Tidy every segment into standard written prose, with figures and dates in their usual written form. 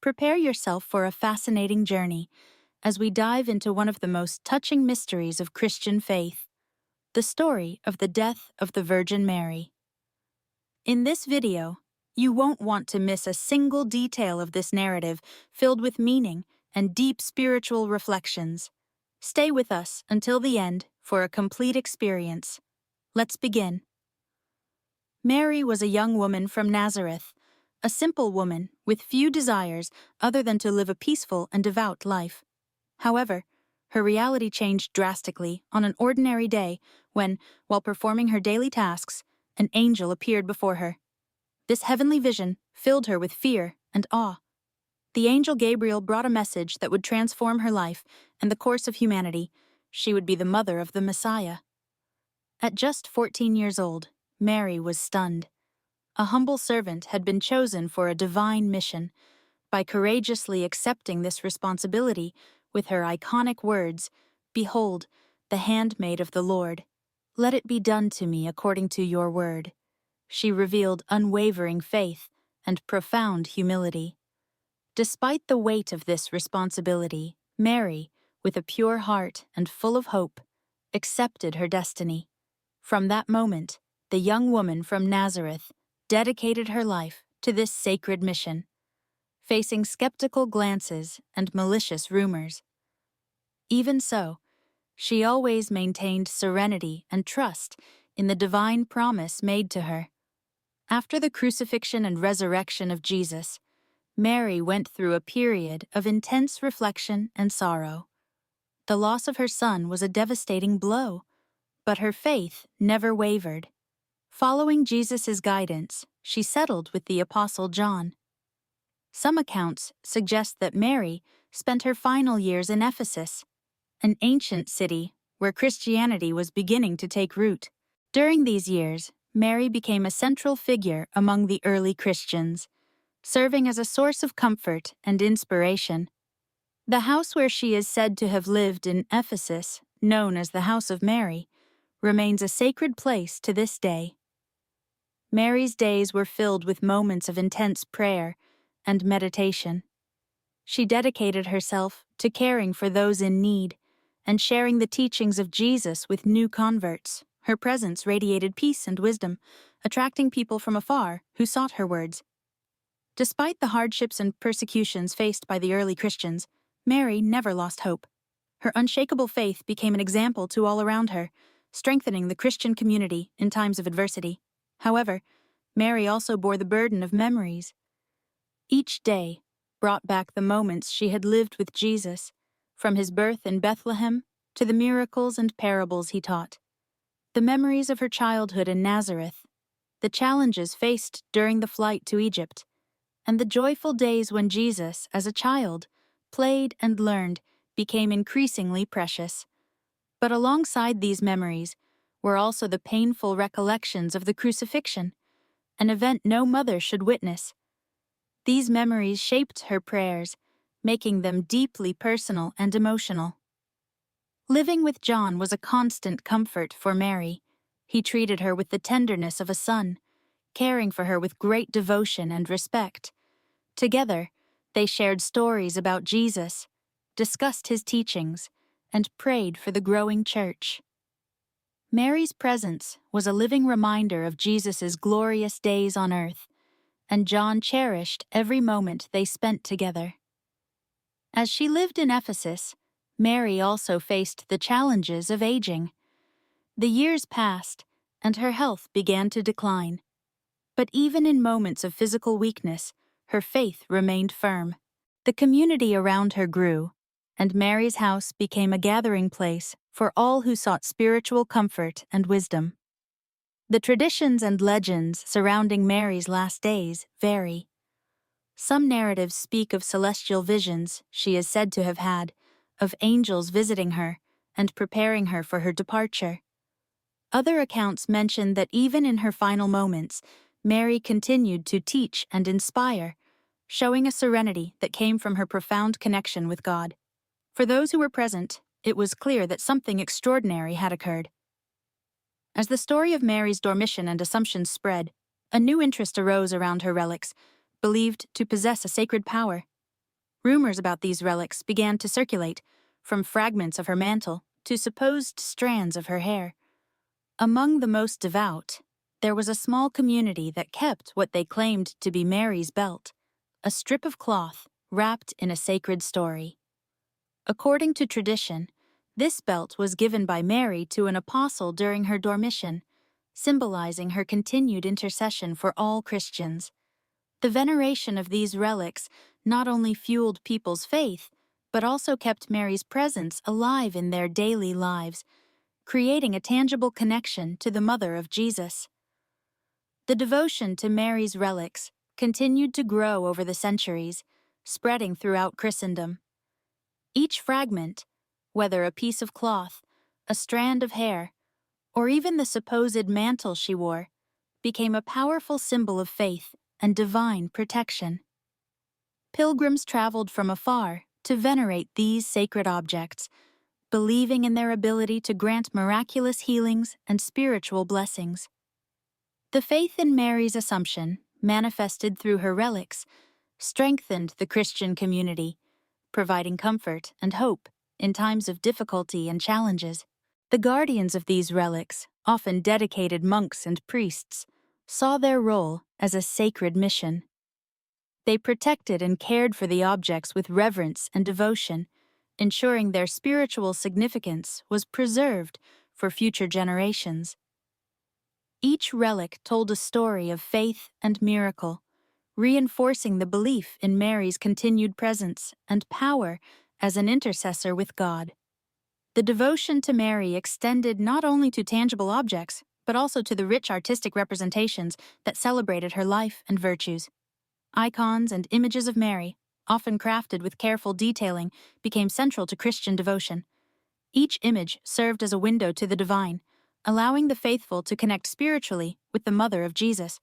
Prepare yourself for a fascinating journey as we dive into one of the most touching mysteries of Christian faith, the story of the death of the Virgin Mary. In this video, you won't want to miss a single detail of this narrative filled with meaning and deep spiritual reflections. Stay with us until the end for a complete experience. Let's begin. Mary was a young woman from Nazareth, a simple woman with few desires other than to live a peaceful and devout life. However, her reality changed drastically on an ordinary day when, while performing her daily tasks, an angel appeared before her. This heavenly vision filled her with fear and awe. The angel Gabriel brought a message that would transform her life and the course of humanity. She would be the mother of the Messiah. At just 14 years old, Mary was stunned. A humble servant had been chosen for a divine mission. By courageously accepting this responsibility with her iconic words, "Behold, the handmaid of the Lord. Let it be done to me according to your word," she revealed unwavering faith and profound humility. Despite the weight of this responsibility, Mary, with a pure heart and full of hope, accepted her destiny. From that moment, the young woman from Nazareth dedicated her life to this sacred mission, facing skeptical glances and malicious rumors. Even so, she always maintained serenity and trust in the divine promise made to her. After the crucifixion and resurrection of Jesus, Mary went through a period of intense reflection and sorrow. The loss of her son was a devastating blow, but her faith never wavered. Following Jesus' guidance, she settled with the Apostle John. Some accounts suggest that Mary spent her final years in Ephesus, an ancient city where Christianity was beginning to take root. During these years, Mary became a central figure among the early Christians, serving as a source of comfort and inspiration. The house where she is said to have lived in Ephesus, known as the House of Mary, remains a sacred place to this day. Mary's days were filled with moments of intense prayer and meditation. She dedicated herself to caring for those in need and sharing the teachings of Jesus with new converts. Her presence radiated peace and wisdom, attracting people from afar who sought her words. Despite the hardships and persecutions faced by the early Christians, Mary never lost hope. Her unshakable faith became an example to all around her, strengthening the Christian community in times of adversity. However, Mary also bore the burden of memories. Each day brought back the moments she had lived with Jesus, from his birth in Bethlehem to the miracles and parables he taught. The memories of her childhood in Nazareth, the challenges faced during the flight to Egypt, and the joyful days when Jesus, as a child, played and learned became increasingly precious. But alongside these memories were also the painful recollections of the crucifixion, an event no mother should witness. These memories shaped her prayers, making them deeply personal and emotional. Living with John was a constant comfort for Mary. He treated her with the tenderness of a son, caring for her with great devotion and respect. Together, they shared stories about Jesus, discussed his teachings, and prayed for the growing church. Mary's presence was a living reminder of Jesus' glorious days on earth, and John cherished every moment they spent together. As she lived in Ephesus, Mary also faced the challenges of aging. The years passed, and her health began to decline. But even in moments of physical weakness, her faith remained firm. The community around her grew, and Mary's house became a gathering place for all who sought spiritual comfort and wisdom. The traditions and legends surrounding Mary's last days vary. Some narratives speak of celestial visions she is said to have had, of angels visiting her and preparing her for her departure. Other accounts mention that even in her final moments, Mary continued to teach and inspire, showing a serenity that came from her profound connection with God. For those who were present, it was clear that something extraordinary had occurred. As the story of Mary's Dormition and Assumption spread, a new interest arose around her relics, believed to possess a sacred power. Rumors about these relics began to circulate, from fragments of her mantle to supposed strands of her hair. Among the most devout, there was a small community that kept what they claimed to be Mary's belt, a strip of cloth wrapped in a sacred story. According to tradition, this belt was given by Mary to an apostle during her dormition, symbolizing her continued intercession for all Christians. The veneration of these relics not only fueled people's faith, but also kept Mary's presence alive in their daily lives, creating a tangible connection to the Mother of Jesus. The devotion to Mary's relics continued to grow over the centuries, spreading throughout Christendom. Each fragment, whether a piece of cloth, a strand of hair, or even the supposed mantle she wore, became a powerful symbol of faith and divine protection. Pilgrims traveled from afar to venerate these sacred objects, believing in their ability to grant miraculous healings and spiritual blessings. The faith in Mary's Assumption, manifested through her relics, strengthened the Christian community, providing comfort and hope in times of difficulty and challenges. The guardians of these relics, often dedicated monks and priests, saw their role as a sacred mission. They protected and cared for the objects with reverence and devotion, ensuring their spiritual significance was preserved for future generations. Each relic told a story of faith and miracle, reinforcing the belief in Mary's continued presence and power as an intercessor with God. The devotion to Mary extended not only to tangible objects, but also to the rich artistic representations that celebrated her life and virtues. Icons and images of Mary, often crafted with careful detailing, became central to Christian devotion. Each image served as a window to the divine, allowing the faithful to connect spiritually with the Mother of Jesus.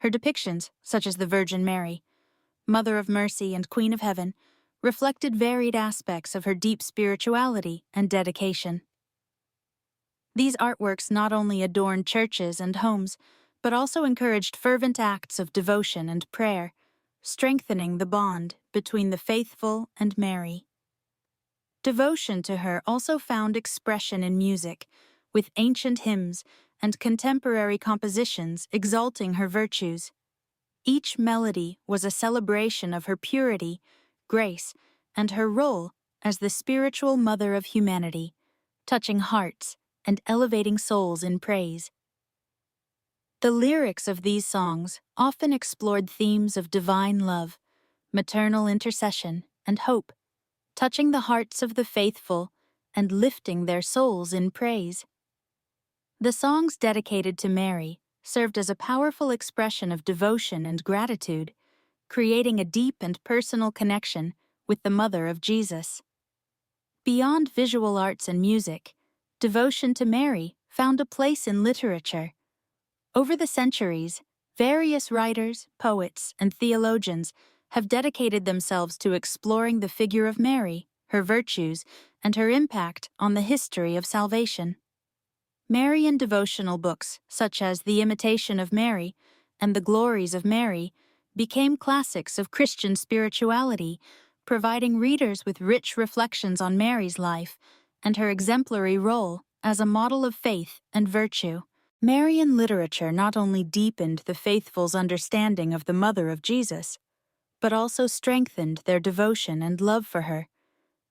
Her depictions, such as the Virgin Mary, Mother of Mercy and Queen of Heaven, reflected varied aspects of her deep spirituality and dedication. These artworks not only adorned churches and homes, but also encouraged fervent acts of devotion and prayer, strengthening the bond between the faithful and Mary. Devotion to her also found expression in music, with ancient hymns and contemporary compositions exalting her virtues. Each melody was a celebration of her purity, grace, and her role as the spiritual mother of humanity, touching hearts and elevating souls in praise. The lyrics of these songs often explored themes of divine love, maternal intercession, and hope, touching the hearts of the faithful and lifting their souls in praise. The songs dedicated to Mary served as a powerful expression of devotion and gratitude, creating a deep and personal connection with the Mother of Jesus. Beyond visual arts and music, devotion to Mary found a place in literature. Over the centuries, various writers, poets, and theologians have dedicated themselves to exploring the figure of Mary, her virtues, and her impact on the history of salvation. Marian devotional books, such as The Imitation of Mary and The Glories of Mary, became classics of Christian spirituality, providing readers with rich reflections on Mary's life and her exemplary role as a model of faith and virtue. Marian literature not only deepened the faithful's understanding of the Mother of Jesus, but also strengthened their devotion and love for her,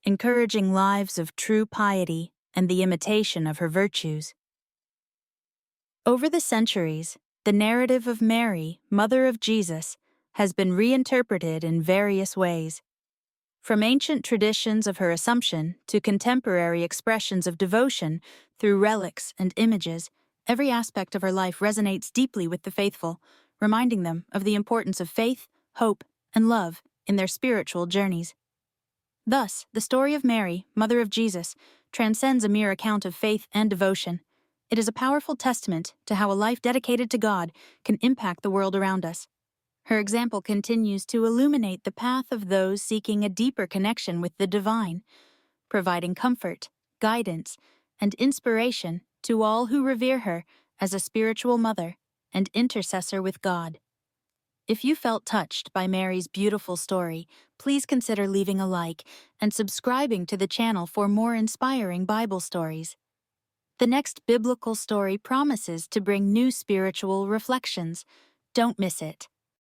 encouraging lives of true piety and the imitation of her virtues. Over the centuries, the narrative of Mary, Mother of Jesus, has been reinterpreted in various ways. From ancient traditions of her Assumption to contemporary expressions of devotion through relics and images, every aspect of her life resonates deeply with the faithful, reminding them of the importance of faith, hope, and love in their spiritual journeys. Thus, the story of Mary, Mother of Jesus, transcends a mere account of faith and devotion. It is a powerful testament to how a life dedicated to God can impact the world around us. Her example continues to illuminate the path of those seeking a deeper connection with the divine, providing comfort, guidance, and inspiration to all who revere her as a spiritual mother and intercessor with God. If you felt touched by Mary's beautiful story, please consider leaving a like and subscribing to the channel for more inspiring Bible stories. The next biblical story promises to bring new spiritual reflections. Don't miss it.